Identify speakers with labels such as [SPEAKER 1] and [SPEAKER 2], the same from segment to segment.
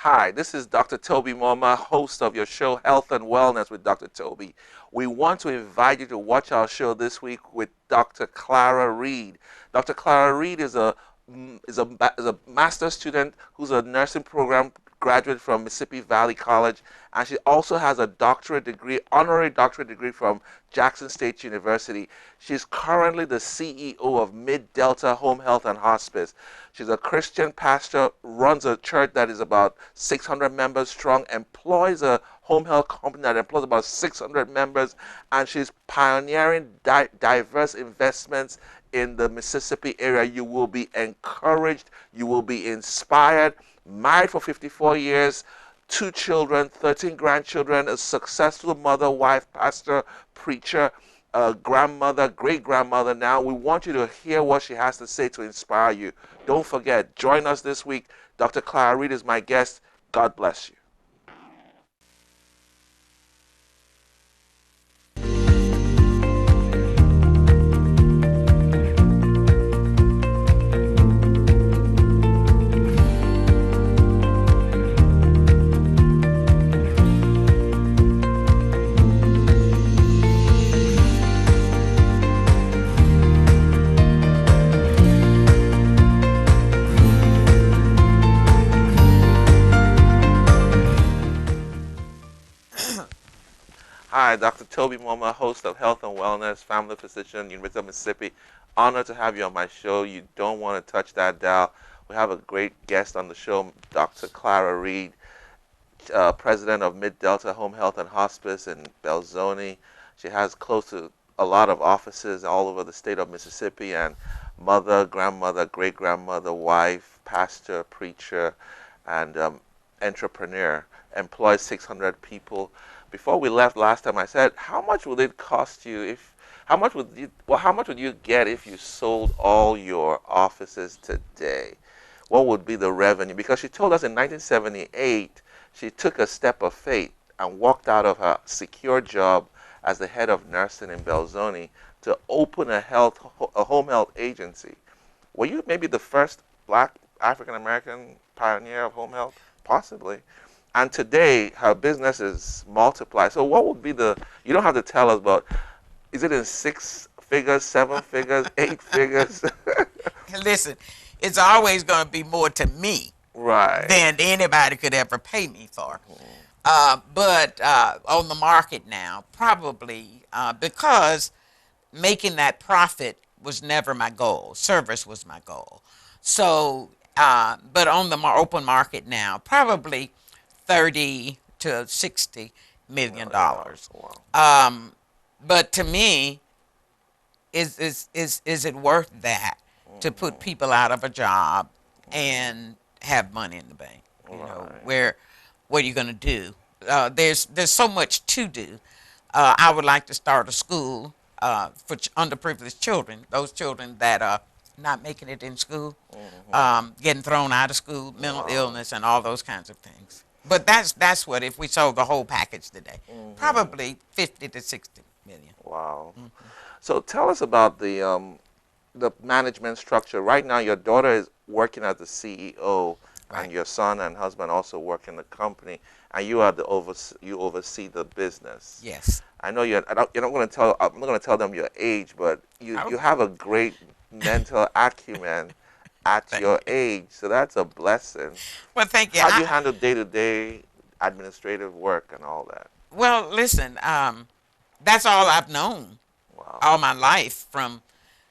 [SPEAKER 1] Hi, this is Dr. Toby Moma, host of your show Health and Wellness with Dr. Toby. We want to invite you to watch our show this week with Dr. Clara Reed. Dr. Clara Reed is a master's student who's a nursing program graduate from Mississippi Valley College, and she also has a doctorate degree, honorary doctorate degree from Jackson State University. She's currently the CEO of Mid-Delta Home Health and Hospice. She's a Christian pastor, runs a church that is about 600 members strong, employs a home health company that employs about 600 members, and she's pioneering diverse investments in the Mississippi area. You will be encouraged, you will be inspired. Married for 54 years, 2 children, 13 grandchildren, a successful mother, wife, pastor, preacher, grandmother, great-grandmother now. We want you to hear what she has to say to inspire you. Don't forget, join us this week. Dr. Clara Reed is my guest. God bless you. Hi, Dr. Toby Moma, host of Health and Wellness, family physician, University of Mississippi. Honored to have you on my show. You don't want to touch that dial. We have a great guest on the show, Dr. Clara Reed, president of Mid-Delta Home Health and Hospice in Belzoni. She has close to a lot of offices all over the state of Mississippi, and mother, grandmother, great-grandmother, wife, pastor, preacher, and entrepreneur. Employs 600 people. Before we left last time, I said, how much would it cost you if, how much would you get if you sold all your offices today? What would be the revenue? Because she told us in 1978, she took a step of faith and walked out of her secure job as the head of nursing in Belzoni to open a home health agency. Were you maybe the first black African-American pioneer of home health? Possibly. And today, her business is multiplied. So what would be you don't have to tell us, but is it in 6 figures, 7 figures, 8 figures?
[SPEAKER 2] Listen, it's always going to be more to me
[SPEAKER 1] Right.
[SPEAKER 2] than anybody could ever pay me for. But on the market now, probably because making that profit was never my goal. Service was my goal. So, but on the open market now, probably 30 to 60 million dollars.
[SPEAKER 1] Wow.
[SPEAKER 2] But to me, is it worth that to put people out of a job and have money in the bank? You know, what are you going to do? There's so much to do. I would like to start a school for underprivileged children, those children that are not making it in school, getting thrown out of school, mental illness, and all those kinds of things. But that's what, if we sold the whole package today, probably 50 to 60 million.
[SPEAKER 1] Wow. So tell us about the management structure. Right now, your daughter is working as the CEO,
[SPEAKER 2] Right.
[SPEAKER 1] and your son and husband also work in the company, and you are you oversee the business.
[SPEAKER 2] Yes.
[SPEAKER 1] I know you're not going to tell. I'm not going to tell them your age, but you have a great mental acumen at your age, so that's a blessing.
[SPEAKER 2] Well, thank you.
[SPEAKER 1] How do you handle day-to-day administrative work and all that?
[SPEAKER 2] Well, listen, that's all I've known
[SPEAKER 1] Wow.
[SPEAKER 2] all my life, from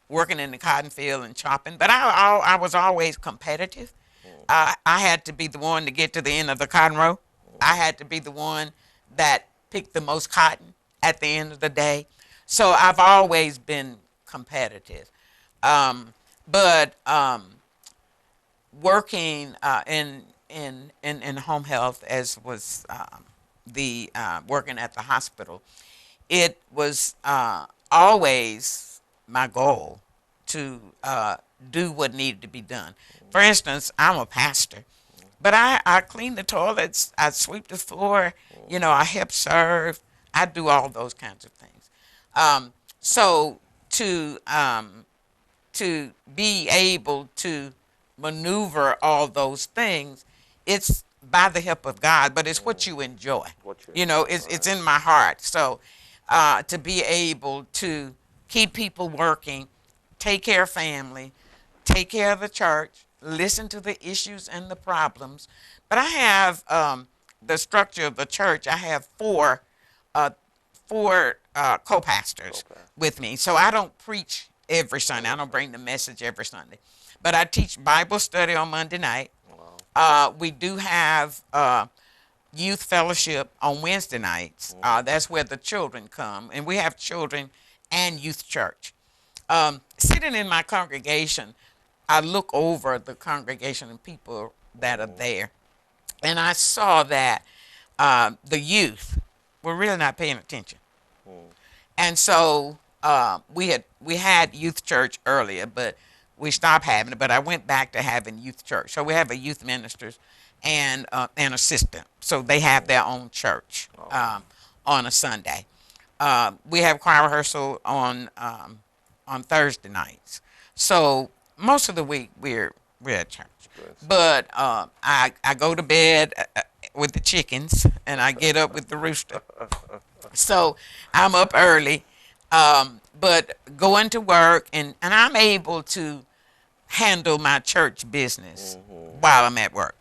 [SPEAKER 2] working in the cotton field and chopping. But I was always competitive. I had to be the one to get to the end of the cotton row. I had to be the one that picked the most cotton at the end of the day. So I've always been competitive. But working in home health, as was the working at the hospital, it was always my goal to do what needed to be done. For instance, I'm a pastor, but I clean the toilets, I sweep the floor, I help serve, I do all those kinds of things. So to be able to maneuver all those things, it's by the help of God, but it's what you enjoy.
[SPEAKER 1] What you
[SPEAKER 2] You know,
[SPEAKER 1] enjoy,
[SPEAKER 2] it's
[SPEAKER 1] right?
[SPEAKER 2] in my heart. So to be able to keep people working, take care of family, take care of the church, listen to the issues and the problems. But I have the structure of the church. I have uh, four co-pastors
[SPEAKER 1] Co-pass.
[SPEAKER 2] with me. So I don't preach every Sunday. I
[SPEAKER 1] Every
[SPEAKER 2] don't
[SPEAKER 1] Sunday.
[SPEAKER 2] bring the message every Sunday. But I teach Bible study on Monday night.
[SPEAKER 1] Wow.
[SPEAKER 2] We do have youth fellowship on Wednesday nights. That's where the children come. And we have children and youth church. Sitting in my congregation, I look over the congregation and people that are there. And I saw that the youth were really not paying attention.
[SPEAKER 1] Mm.
[SPEAKER 2] And so we had youth church earlier, but we stopped having it. But I went back to having youth church. So we have a youth ministers and an assistant. So they have their own church
[SPEAKER 1] Oh.
[SPEAKER 2] on a Sunday. We have choir rehearsal on Thursday nights. So most of the week we're at church.
[SPEAKER 1] Good stuff.
[SPEAKER 2] But I go to bed with the chickens and I get up with the rooster. So I'm up early, but going to work, and I'm able to handle my church business
[SPEAKER 1] Mm-hmm.
[SPEAKER 2] while I'm at work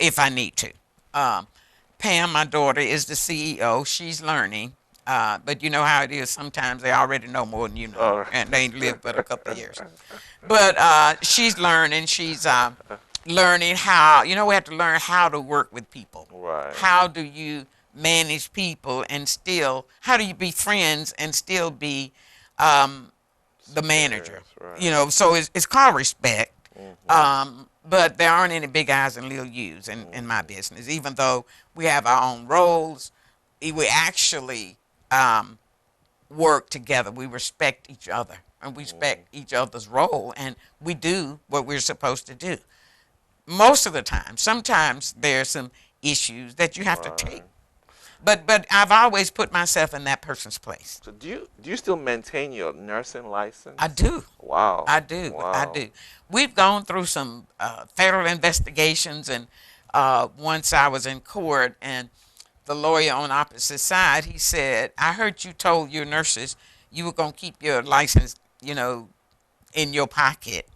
[SPEAKER 2] if I need to. Um, Pam, my daughter, is the CEO. She's learning. But you know how it is. Sometimes they already know more than you know,
[SPEAKER 1] All
[SPEAKER 2] and they ain't lived but a couple of years. But she's learning. She's learning how, we have to learn how to work with people.
[SPEAKER 1] right.
[SPEAKER 2] How do you manage people and still, how do you be friends and still be um, the manager?
[SPEAKER 1] Superiors, right.
[SPEAKER 2] So it's called respect.
[SPEAKER 1] Mm-hmm.
[SPEAKER 2] But there aren't any big eyes and little U's in my
[SPEAKER 1] Mm-hmm.
[SPEAKER 2] business. Even though we have our own roles, we actually um, work together. We respect each other and we
[SPEAKER 1] Mm-hmm.
[SPEAKER 2] respect each other's role, and we do what we're supposed to do. Most of the time, sometimes there's some issues that you have to take.
[SPEAKER 1] Right.
[SPEAKER 2] But I've always put myself in that person's place.
[SPEAKER 1] So do you still maintain your nursing
[SPEAKER 2] I
[SPEAKER 1] license?
[SPEAKER 2] do.
[SPEAKER 1] Wow.
[SPEAKER 2] I do. I
[SPEAKER 1] Wow.
[SPEAKER 2] do. We've gone through some federal investigations, and once I was in court, and the lawyer on opposite side, he said, "I heard you told your nurses you were gonna keep your license, in your pocket."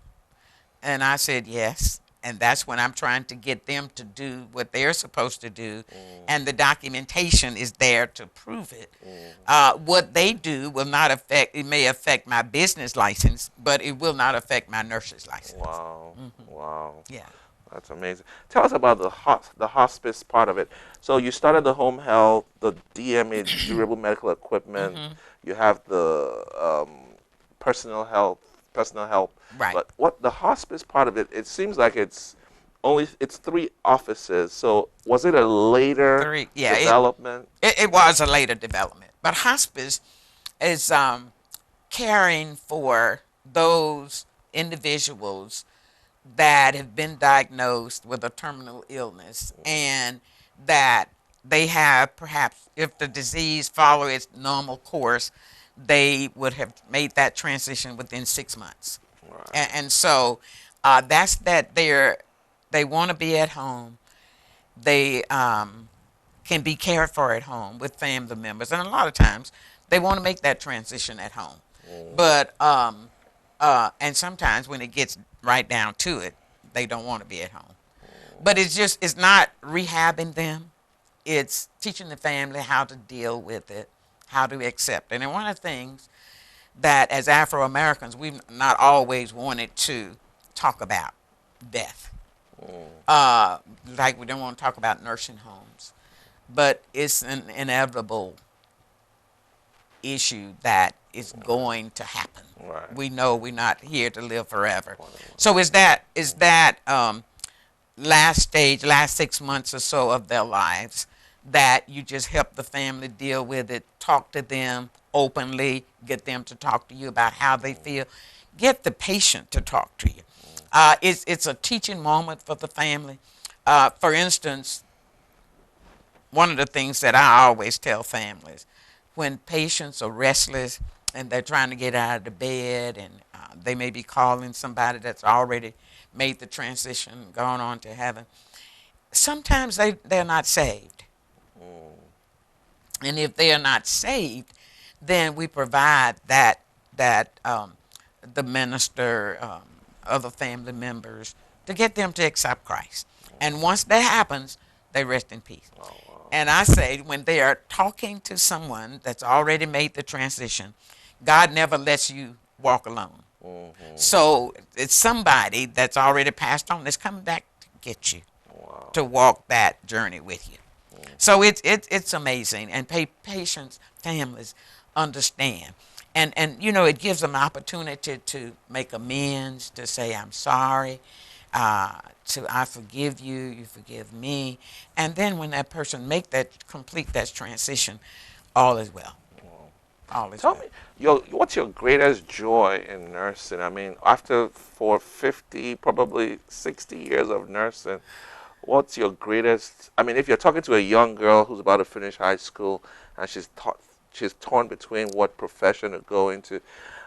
[SPEAKER 2] And I said, "Yes." And that's when I'm trying to get them to do what they're supposed to do, and the
[SPEAKER 1] Mm-hmm.
[SPEAKER 2] documentation is there to prove it.
[SPEAKER 1] Mm-hmm.
[SPEAKER 2] What they do will not affect. It may affect my business license, but it will not affect my nurse's license.
[SPEAKER 1] Wow.
[SPEAKER 2] Hmm.
[SPEAKER 1] Wow.
[SPEAKER 2] Yeah.
[SPEAKER 1] That's amazing. Tell us about the hospice part of it. So you started the home health, the DME, durable medical equipment.
[SPEAKER 2] Hmm.
[SPEAKER 1] You have the personal health, personal help.
[SPEAKER 2] Right.
[SPEAKER 1] But what the hospice part of it? It seems like it's three offices. So was it a later
[SPEAKER 2] Three. Yeah.
[SPEAKER 1] development?
[SPEAKER 2] It was a later development, but hospice is caring for those individuals that have been diagnosed with a terminal illness, and that they have, perhaps if the disease follow its normal course, they would have made that transition within 6 months.
[SPEAKER 1] Right.
[SPEAKER 2] And so that's that they want to be at home. They can be cared for at home with family members, and a lot of times they want to make that transition at home.
[SPEAKER 1] Mm.
[SPEAKER 2] But and sometimes when it gets right down to it, they don't want to be at home. But it's not rehabbing them. It's teaching the family how to deal with it, how to accept it. And one of the things that as Afro Americans we've not always wanted to talk about death.
[SPEAKER 1] Mm.
[SPEAKER 2] Uh, like we don't want to talk about nursing homes, but it's an inevitable issue that is going to happen.
[SPEAKER 1] Right.
[SPEAKER 2] We know we're not here to live forever.
[SPEAKER 1] Wonderful.
[SPEAKER 2] So is that last stage, last 6 months or so of their lives that you just help the family deal with it, talk to them openly, get them to talk to you about how they feel, get the patient to talk to you. It's a teaching moment for the family. For instance, one of the things that I always tell families, when patients are restless and they're trying to get out of the bed, and they may be calling somebody that's already made the transition, gone on to heaven, sometimes they're not saved. And if they are not saved, then we provide that the minister, other family members, to get them to accept Christ. And once that happens, they rest in peace.
[SPEAKER 1] Oh, wow.
[SPEAKER 2] And I say, when they are talking to someone that's already made the transition, God never lets you walk alone. So it's somebody that's already passed on that's coming back to get you,
[SPEAKER 1] Wow.
[SPEAKER 2] to walk that journey with you. So it's amazing, and patients, families understand, and it gives them opportunity to make amends, to say I'm sorry, to I forgive you, you forgive me, and then when that person complete that transition, all is well. All is
[SPEAKER 1] Tell
[SPEAKER 2] well.
[SPEAKER 1] me, what's your greatest joy in nursing? I mean, for 50, probably 60 years of nursing, what's your greatest? I mean, if you're talking to a young girl who's about to finish high school and she's torn between what profession to go into,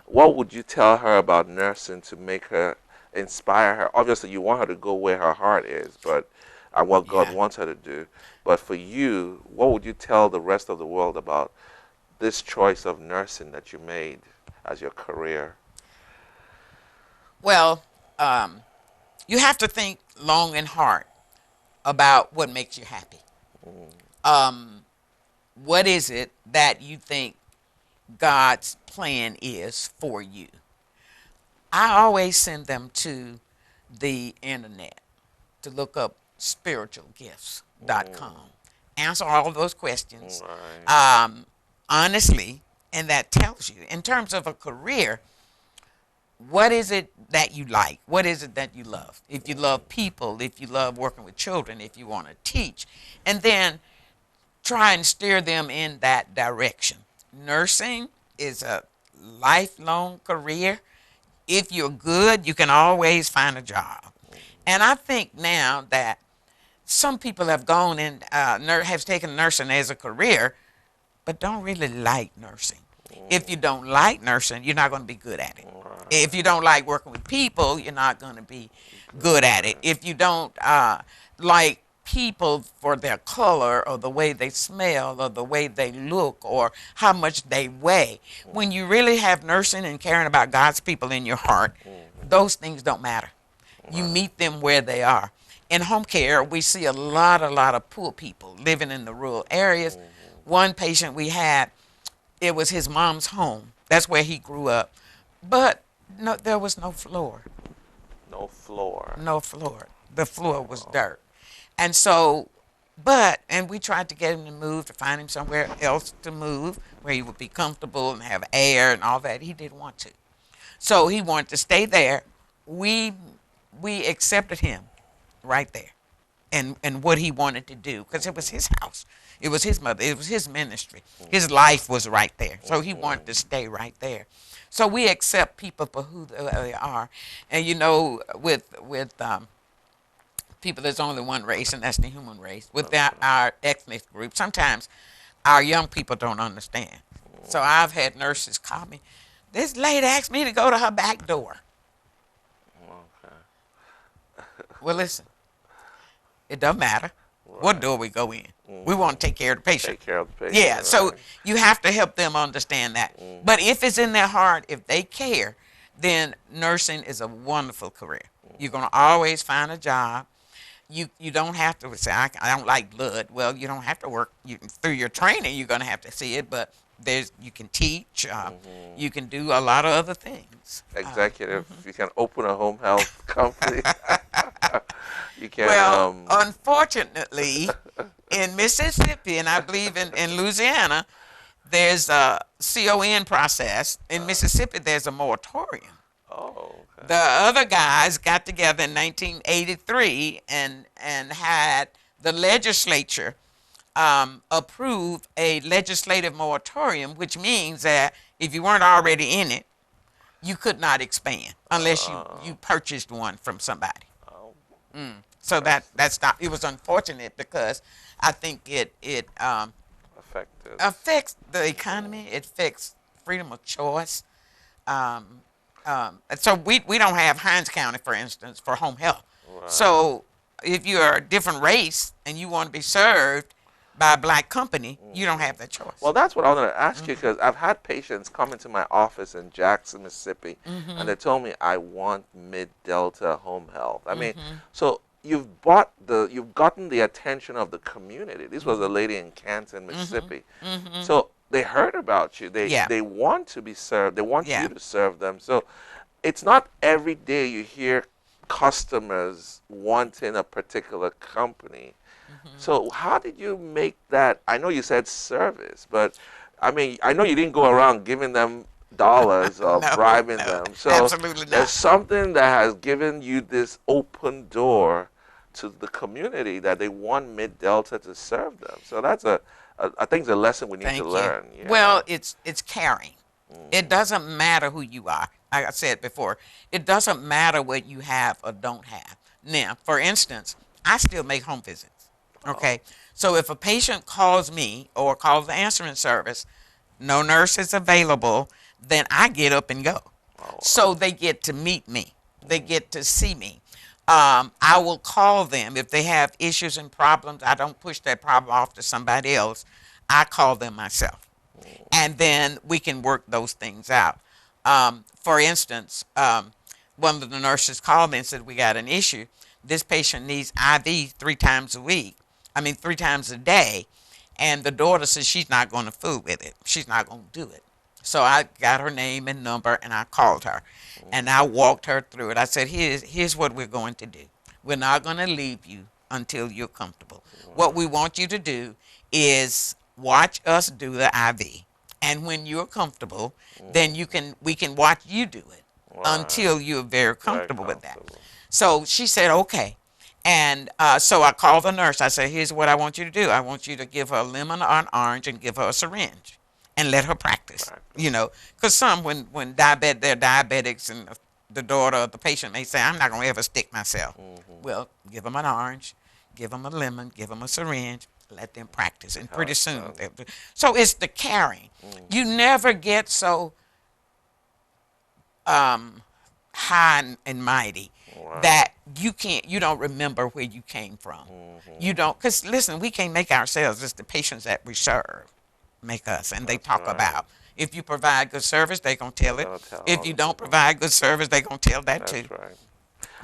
[SPEAKER 1] what would you tell her about nursing to make her inspire her? Obviously, you want her to go where her heart is, but and what God
[SPEAKER 2] Yeah.
[SPEAKER 1] wants her to do. But for you, what would you tell the rest of the world about this choice of nursing that you made as your career?
[SPEAKER 2] Well, you have to think long and hard about what makes you happy.
[SPEAKER 1] Mm,
[SPEAKER 2] Um, what is it that you think God's plan is for you? I always send them to the internet to look up spiritualgifts.com.
[SPEAKER 1] mm,
[SPEAKER 2] Answer all of those questions
[SPEAKER 1] right.
[SPEAKER 2] um, honestly, and that tells you, in terms of a career, what is it that you like? What is it that you love? If you love people, if you love working with children, if you want to teach, and then try and steer them in that direction. Nursing is a lifelong career. If you're good, you can always find a job. And I think now that some people have gone and have taken nursing as a career, but don't really like nursing. If you don't like nursing, you're not going to be good at it. If you
[SPEAKER 1] Right.
[SPEAKER 2] don't like working with people, you're not going to be good at it.
[SPEAKER 1] Right.
[SPEAKER 2] If you don't like people for their color or the way they smell or the way they look or how much they weigh, when you really have nursing and caring about God's people in your heart, those things don't matter. You
[SPEAKER 1] Right.
[SPEAKER 2] meet them where they are. In home care, we see a lot of poor people living in the rural areas. One patient we had, it was his mom's home. That's where he grew up. But no, there was no floor.
[SPEAKER 1] No floor.
[SPEAKER 2] No floor. The floor was
[SPEAKER 1] Oh,
[SPEAKER 2] dirt. And and we tried to get him to move, to find him somewhere else to move where he would be comfortable and have air and all that. He didn't want to. So he wanted to stay there. We we accepted him right there and what he wanted to do because it was his house. It was his mother. It was his ministry. His life was right there. So he wanted to stay right there. So we accept people for who they are. And with people, there's only one race, and that's the human race. With
[SPEAKER 1] okay.
[SPEAKER 2] our ethnic group, sometimes our young people don't understand. So I've had nurses call me. This lady asked me to go to her back door.
[SPEAKER 1] Okay.
[SPEAKER 2] Well, listen, it doesn't matter what
[SPEAKER 1] Right.
[SPEAKER 2] door we go in. We
[SPEAKER 1] Hmm.
[SPEAKER 2] want to take care of the patient.
[SPEAKER 1] Take care of the patient.
[SPEAKER 2] Yeah, so
[SPEAKER 1] Right.
[SPEAKER 2] you have to help them understand that. But
[SPEAKER 1] Hmm.
[SPEAKER 2] if it's in their heart, if they care, then nursing is a wonderful career. You're going to always find a job. You don't have to say I don't like blood. Well, you don't have to work through your training. You're going to have to see it, but you can teach.
[SPEAKER 1] Hmm.
[SPEAKER 2] You can do a lot of other things.
[SPEAKER 1] Executive. You can open a home health company. You can.
[SPEAKER 2] Well, unfortunately, in Mississippi, and I believe in Louisiana, there's a CON process. In Mississippi, there's a moratorium.
[SPEAKER 1] Oh,
[SPEAKER 2] The
[SPEAKER 1] okay.
[SPEAKER 2] other guys got together in 1983 and had the legislature approve a legislative moratorium, which means that if you weren't already in it, you could not expand unless you
[SPEAKER 1] Oh,
[SPEAKER 2] purchased one from somebody.
[SPEAKER 1] oh,
[SPEAKER 2] So
[SPEAKER 1] that's
[SPEAKER 2] that's not. It was unfortunate because I think it
[SPEAKER 1] effective.
[SPEAKER 2] affects the economy. It affects freedom of choice. And so we don't have Hines County, for instance, for home health.
[SPEAKER 1] Right.
[SPEAKER 2] So if you're a different race and you want to be served by a black company, you don't have that choice.
[SPEAKER 1] Well, that's what I wanted to ask you
[SPEAKER 2] Mm-hmm.
[SPEAKER 1] because I've had patients come into my office in Jackson, Mississippi, and
[SPEAKER 2] Mm-hmm.
[SPEAKER 1] they told me I want Mid Delta Home Health. I mean,
[SPEAKER 2] Mm-hmm.
[SPEAKER 1] so you've gotten the attention of the community. This was a lady in Canton,
[SPEAKER 2] Mm-hmm.
[SPEAKER 1] Mississippi.
[SPEAKER 2] Mm-hmm.
[SPEAKER 1] So they heard about you. They
[SPEAKER 2] Yeah.
[SPEAKER 1] they want to be served. They want you
[SPEAKER 2] Yeah.
[SPEAKER 1] to serve them. So it's not every day you hear customers wanting a particular company.
[SPEAKER 2] Mm-hmm.
[SPEAKER 1] So how did you make that? I know you said service, but I mean, I know you didn't go around giving them dollars or
[SPEAKER 2] No,
[SPEAKER 1] bribing
[SPEAKER 2] no,
[SPEAKER 1] them. So
[SPEAKER 2] absolutely
[SPEAKER 1] there's
[SPEAKER 2] not.
[SPEAKER 1] something that has given you this open door to the community that they want Mid Delta to serve them. So that's I think it's a lesson we need to
[SPEAKER 2] Thank you.
[SPEAKER 1] learn. Yeah.
[SPEAKER 2] Well, it's caring. It
[SPEAKER 1] Mm-hmm.
[SPEAKER 2] doesn't matter who you are. Like I said before, it doesn't matter what you have or don't have. Now, for instance, I still make home visits.
[SPEAKER 1] Oh,
[SPEAKER 2] Okay. So if a patient calls me or calls the answering service, no nurse is available, then I get up and go.
[SPEAKER 1] oh, wow.
[SPEAKER 2] So they get to meet me, they
[SPEAKER 1] Mm,
[SPEAKER 2] get to see me. I will call them if they have issues and problems. I don't push that problem off to somebody else. I call them myself,
[SPEAKER 1] mm,
[SPEAKER 2] and then we can work those things out. For instance, one of the nurses called me and said, "We got an issue. This patient needs IV 3 times a week. I mean, 3 times a day." And the daughter says she's not going to fool with it. She's not going to do it. So I got her name and number and I called her and I walked her through it. I said, here's what we're going to do. We're not going to leave you until you're comfortable. What we want you to do is watch us do the IV. And when you're comfortable, then
[SPEAKER 1] mm.
[SPEAKER 2] we can watch you do it
[SPEAKER 1] Right.
[SPEAKER 2] until you're very
[SPEAKER 1] Very
[SPEAKER 2] comfortable with that.
[SPEAKER 1] comfortable.
[SPEAKER 2] So she said, okay. And so I called the nurse. I said, here's what I want you to do. I want you to give her a lemon or an orange and give her a syringe and let her practice.
[SPEAKER 1] Practice.
[SPEAKER 2] You know, because some, they're diabetics and the daughter of the patient may say, I'm not going to ever stick myself.
[SPEAKER 1] Mm-hmm.
[SPEAKER 2] Well, give them an orange, give them a lemon, give them a syringe, let them practice.
[SPEAKER 1] See
[SPEAKER 2] And
[SPEAKER 1] how
[SPEAKER 2] pretty
[SPEAKER 1] it's
[SPEAKER 2] soon,
[SPEAKER 1] done.
[SPEAKER 2] so it's the caring.
[SPEAKER 1] Mm-hmm.
[SPEAKER 2] You never get so um, high and mighty
[SPEAKER 1] Right.
[SPEAKER 2] that you don't remember where you came from. You
[SPEAKER 1] Mm-hmm.
[SPEAKER 2] don't, because listen, we can't make ourselves. It's the patients that we serve make us, and they
[SPEAKER 1] That's
[SPEAKER 2] talk
[SPEAKER 1] right.
[SPEAKER 2] about. If you provide good service, they gonna
[SPEAKER 1] They're
[SPEAKER 2] tell it.
[SPEAKER 1] gonna tell
[SPEAKER 2] If
[SPEAKER 1] all
[SPEAKER 2] you
[SPEAKER 1] the
[SPEAKER 2] don't
[SPEAKER 1] people.
[SPEAKER 2] provide good service, they gonna tell that too.
[SPEAKER 1] That's right.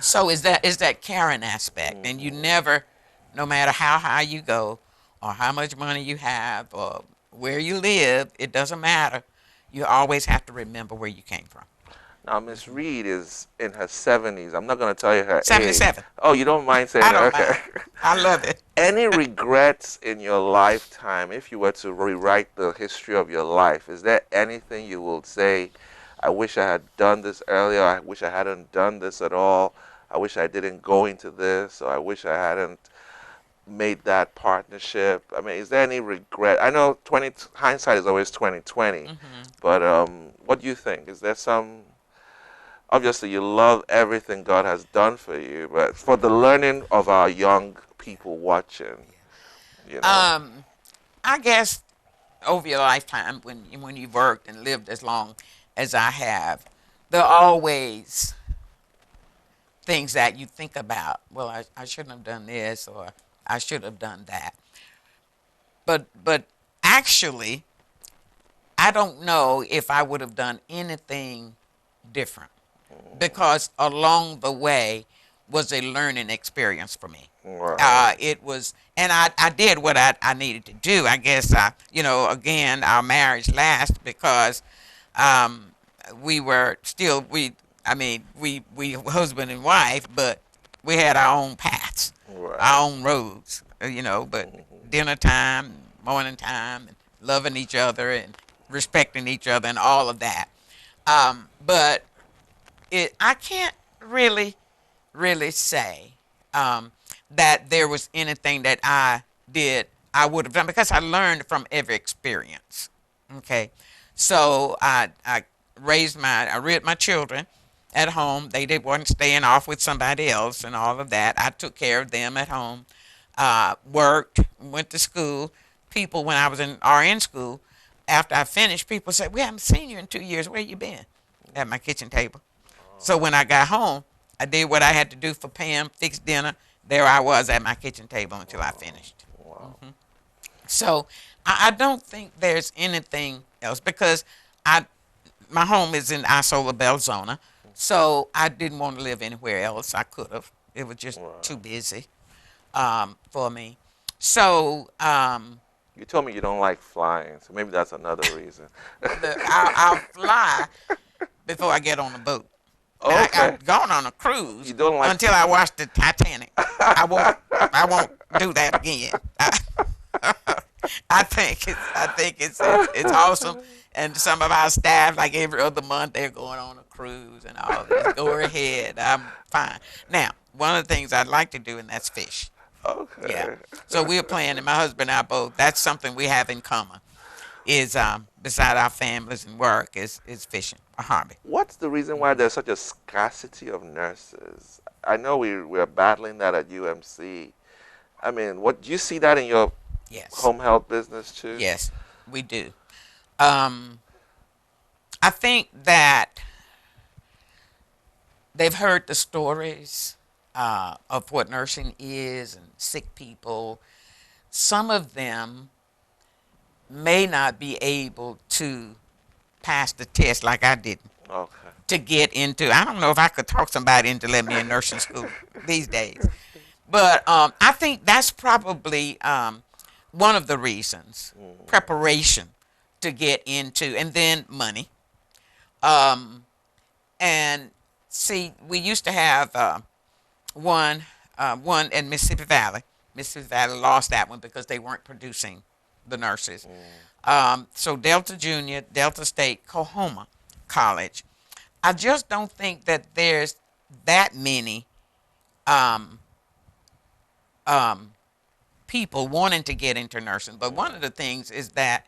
[SPEAKER 2] So is that caring aspect, and you
[SPEAKER 1] Mm-hmm.
[SPEAKER 2] never, no matter how high you go, or how much money you have, or where you live, it doesn't matter. You always have to remember where you came from.
[SPEAKER 1] Now, Miss Reed is in her 70s. I'm not going to tell you her age.
[SPEAKER 2] 77.
[SPEAKER 1] Oh, you don't mind saying
[SPEAKER 2] I
[SPEAKER 1] that?
[SPEAKER 2] don't
[SPEAKER 1] Okay.
[SPEAKER 2] mind. I love it.
[SPEAKER 1] Any regrets in your lifetime, if you were to rewrite the history of your life? Is there anything you will say, I wish I had done this earlier, I wish I hadn't done this at all, I wish I didn't go into this, or I wish I hadn't made that partnership? I mean, is there any regret? I know hindsight is always 2020,
[SPEAKER 2] Hmm.
[SPEAKER 1] but what do you think? Is there some? Obviously, you love everything God has done for you, but for the learning of our young people watching, you know.
[SPEAKER 2] Um, I guess over your lifetime, when you've worked and lived as long as I have, there are always things that you think about. Well, I shouldn't have done this, or I should have done that. But actually, I don't know if I would have done anything different because along the way was a learning experience for me.
[SPEAKER 1] Right.
[SPEAKER 2] It was, and I did what I needed to do. I guess again, our marriage lasted because um, we were still, I mean, we husband and wife, but we had our own paths,
[SPEAKER 1] Right.
[SPEAKER 2] our own roads, but
[SPEAKER 1] Mhm.
[SPEAKER 2] dinner time, morning time, and loving each other and respecting each other and all of that. But I can't really say um, that there was anything that I would have done because I learned from every experience. Okay, so I reared my children at home. They wasn't staying off with somebody else and all of that. I took care of them at home. Worked, went to school. People, when I was in RN school, after I finished, people said, "We haven't seen you in 2 years. Where you been?" At my kitchen table. So when I got home, I did what I had to do for Pam, fixed dinner, there I was at my kitchen table until I
[SPEAKER 1] Wow.
[SPEAKER 2] finished.
[SPEAKER 1] Wow.
[SPEAKER 2] Hmm So I don't think there's anything else because I my home is in Isola, Belzona, so I didn't want to live anywhere else. I could have. It was just too
[SPEAKER 1] Right.
[SPEAKER 2] busy for me. So
[SPEAKER 1] You told me you don't like flying, so maybe that's another reason.
[SPEAKER 2] I'll fly before I get on a boat. Now
[SPEAKER 1] Okay.
[SPEAKER 2] I've gone on a
[SPEAKER 1] You
[SPEAKER 2] cruise
[SPEAKER 1] don't like.
[SPEAKER 2] until I watched the Titanic. I won't. I won't do that again. I think it's awesome, and some of our staff, like every other month, they're going on a cruise and all this. Go ahead, I'm fine. Now, one of the things I'd like to do, and that's fish. Yeah.
[SPEAKER 1] Okay.
[SPEAKER 2] So we're planning. My husband and I both. That's something we have in common. Is beside our families and work is fishing, a hobby.
[SPEAKER 1] What's the reason why there's such a scarcity of nurses? I know we're battling that at UMC. I mean, what do you see that in your
[SPEAKER 2] Yes.
[SPEAKER 1] home health business too?
[SPEAKER 2] Yes, we do. Um, I think that they've heard the stories of what nursing is and sick people. Some of them may not be able to pass the test like I did
[SPEAKER 1] Okay.
[SPEAKER 2] to get into. I don't know if I could talk somebody into letting me in nursing school these days. But I think that's probably one of the reasons preparation to get into, and then money. Um, and see, we used to have one one in Mississippi Valley. Mississippi Valley lost that one because they weren't producing the nurses. So Delta Junior, Delta State, Coahoma College. I just don't think that there's that many um, um, people wanting to get into nursing. But one of the things is that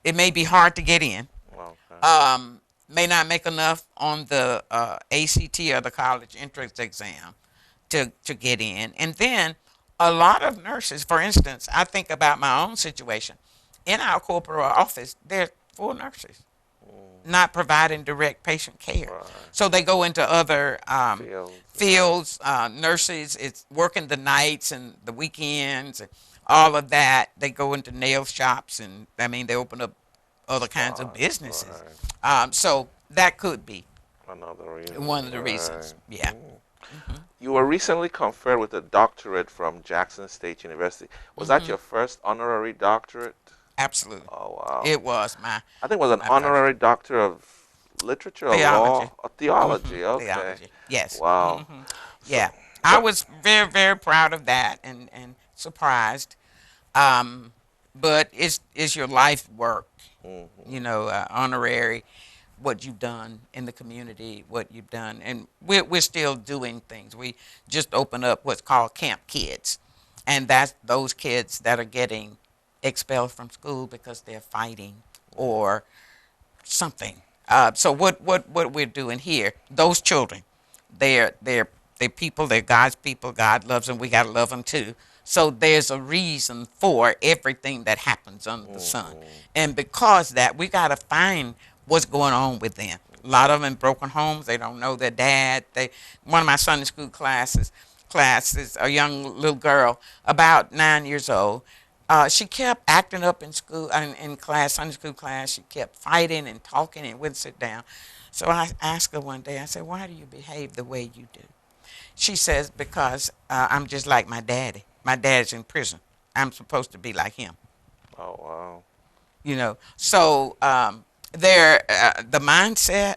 [SPEAKER 2] it may be hard to get in.
[SPEAKER 1] Okay.
[SPEAKER 2] May not make enough on the ACT or the college entrance exam to get in. And then a lot of nurses, for instance, I think about my own situation. In our corporate office, there are 4 nurses not providing direct patient care.
[SPEAKER 1] Right.
[SPEAKER 2] So they go into other
[SPEAKER 1] Fields.
[SPEAKER 2] fields, nurses, it's working the nights and the weekends and all of that. They go into nail shops and, I mean, they open up other kinds of
[SPEAKER 1] Spots.
[SPEAKER 2] businesses.
[SPEAKER 1] Right.
[SPEAKER 2] So that could be
[SPEAKER 1] Another reason.
[SPEAKER 2] one of the
[SPEAKER 1] Right.
[SPEAKER 2] reasons. Yeah.
[SPEAKER 1] You were recently conferred with a doctorate from Jackson State University. Was that
[SPEAKER 2] Hmm
[SPEAKER 1] your first honorary doctorate?
[SPEAKER 2] Absolutely.
[SPEAKER 1] Oh, wow.
[SPEAKER 2] It was my,
[SPEAKER 1] I think it was an
[SPEAKER 2] my first.
[SPEAKER 1] honorary doctor of literature or
[SPEAKER 2] Theology.
[SPEAKER 1] law or theology. Okay.
[SPEAKER 2] Theology. Yes.
[SPEAKER 1] Wow. So,
[SPEAKER 2] Yeah. I
[SPEAKER 1] so
[SPEAKER 2] was very, very proud of that and surprised. Um, but it's your life work,
[SPEAKER 1] mhm.
[SPEAKER 2] honorary, what you've done in the community, what you've done. And we're still doing things. We just opened up what's called Camp Kids. And that's those kids that are getting expelled from school because they're fighting or something. So what we're doing here, those children, they're people, they're God's people. God loves them. We gotta love them too. So there's a reason for everything that happens under the sun, and because of that, we gotta find what's going on with them. A lot of them in broken homes. They don't know their dad. One of my Sunday school classes, a young little girl, about 9 years old. She kept acting up in school, in class, Sunday school class. She kept fighting and talking and wouldn't sit down. So I asked her one day, I said, why do you behave the way you do? She says, because I'm just like my daddy. My dad's in prison. I'm supposed to be like him.
[SPEAKER 1] Oh, wow.
[SPEAKER 2] So the mindset,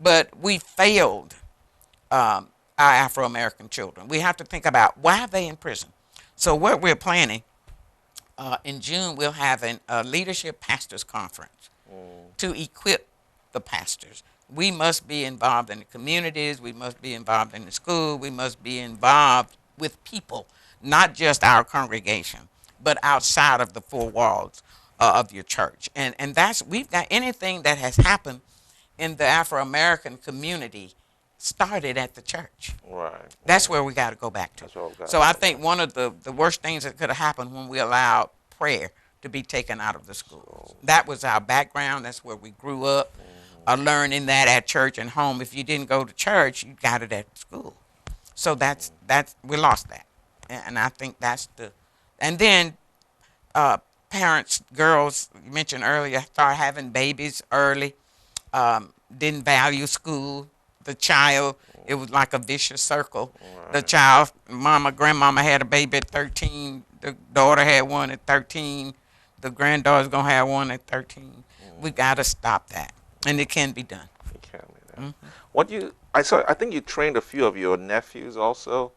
[SPEAKER 2] but we failed our Afro-American children. We have to think about why are they in prison. So what we're planning, in June, we'll have a leadership pastors conference to equip the pastors. We must be involved in the communities. We must be involved in the school. We must be involved with people, not just our congregation, but outside of the 4 walls of your church. And we've got anything that has happened in the Afro-American community started at the church.
[SPEAKER 1] Right.
[SPEAKER 2] That's where we got to go back to.
[SPEAKER 1] That's what we've got
[SPEAKER 2] So
[SPEAKER 1] to
[SPEAKER 2] I
[SPEAKER 1] go
[SPEAKER 2] think one of the worst things that could have happened when we allowed prayer to be taken out of the schools. That was our background. That's where we grew up, learning that at church and home. If you didn't go to church, you got it at school. So that's we lost that, and I think that's the, and then uh, parents, girls you mentioned earlier, start having babies early. Didn't value school. The child, it was like a vicious circle. The
[SPEAKER 1] Right.
[SPEAKER 2] child, mama, grandmama had a baby at 13. The daughter had one at 13. The granddaughter's gonna have one at 13. We gotta stop that, and it can be done.
[SPEAKER 1] You can't do that.
[SPEAKER 2] Hmm.
[SPEAKER 1] What you I saw I think you trained a few of your nephews also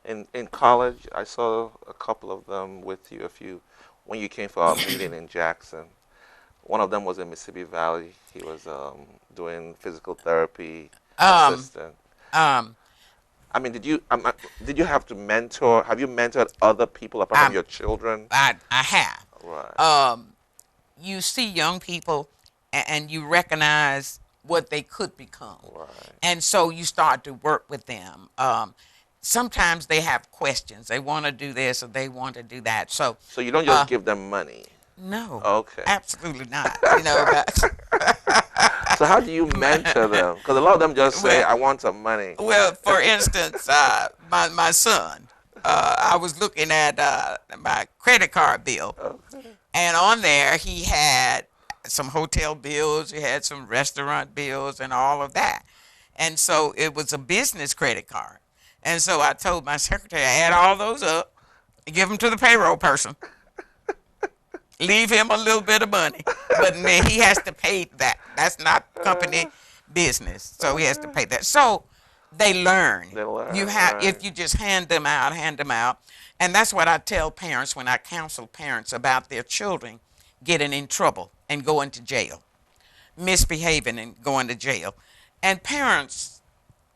[SPEAKER 1] in college. I saw a couple of them with you a few when you came for our meeting in Jackson. One of them was in Mississippi Valley. He was doing physical therapy
[SPEAKER 2] Um,
[SPEAKER 1] assistant.
[SPEAKER 2] um,
[SPEAKER 1] I mean, did you have to mentor? Have you mentored other people apart from
[SPEAKER 2] I,
[SPEAKER 1] your children?
[SPEAKER 2] I have.
[SPEAKER 1] Right,
[SPEAKER 2] Um, you see young people, and you recognize what they could become,
[SPEAKER 1] right.
[SPEAKER 2] and so you start to work with them. Sometimes they have questions. They want to do this or they want to do that. So,
[SPEAKER 1] So you don't just
[SPEAKER 2] uh,
[SPEAKER 1] give them money.
[SPEAKER 2] no,
[SPEAKER 1] Okay.
[SPEAKER 2] absolutely not. You know,
[SPEAKER 1] So how do you mentor them? Because a lot of them just say,
[SPEAKER 2] well,
[SPEAKER 1] "I want some money."
[SPEAKER 2] well, for instance, my son, I was looking at my credit card bill,
[SPEAKER 1] Okay.
[SPEAKER 2] and on there he had some hotel bills, he had some restaurant bills, and all of that. And so it was a business credit card. And so I told my secretary, add all those up, and give them to the payroll person. Leave him a little bit of money, but then he has to pay that. That's not company business, so he has to
[SPEAKER 1] Okay.
[SPEAKER 2] pay that. So they learn.
[SPEAKER 1] They
[SPEAKER 2] You
[SPEAKER 1] learn,
[SPEAKER 2] have,
[SPEAKER 1] right?
[SPEAKER 2] if you just hand them out, and that's what I tell parents when I counsel parents about their children getting in trouble and going to jail, misbehaving and going to jail, and parents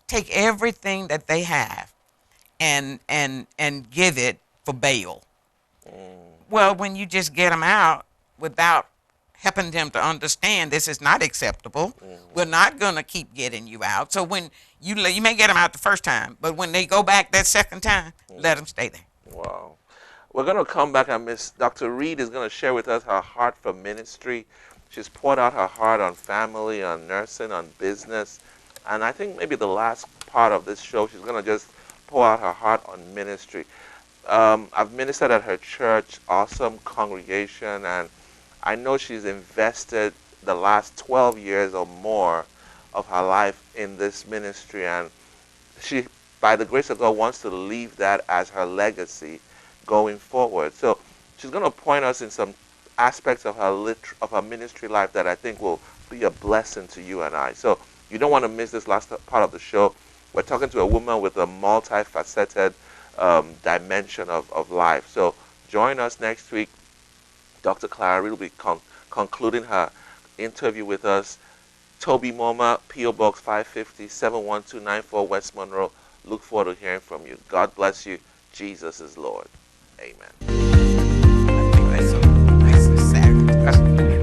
[SPEAKER 2] take everything that they have and give it for bail.
[SPEAKER 1] Mm,
[SPEAKER 2] Well, when you just get them out without helping them to understand this is not acceptable, we're
[SPEAKER 1] mm,
[SPEAKER 2] not going to keep getting you out. So when you may get them out the first time, but when they go back that second time,
[SPEAKER 1] mm.
[SPEAKER 2] let them stay there.
[SPEAKER 1] Wow. We're going to come back and Miss Dr. Reed is going to share with us her heart for ministry. She's poured out her heart on family, on nursing, on business. And I think maybe the last part of this show, she's going to just pour out her heart on ministry. I've ministered at her church, awesome congregation, and I know she's invested the last 12 years or more of her life in this ministry, and she, by the grace of God, wants to leave that as her legacy going forward. So she's going to point us in some aspects of her of her ministry life that I think will be a blessing to you and I. So you don't want to miss this last part of the show. We're talking to a woman with a multifaceted dimension of life. So join us next week. Dr. Clara will be concluding her interview with us. Toby Moma, P.O. Box 550, 71294 West Monroe. Look forward to hearing from you. God bless you. Jesus is Lord. Amen.
[SPEAKER 2] I think that's so, that's so sad.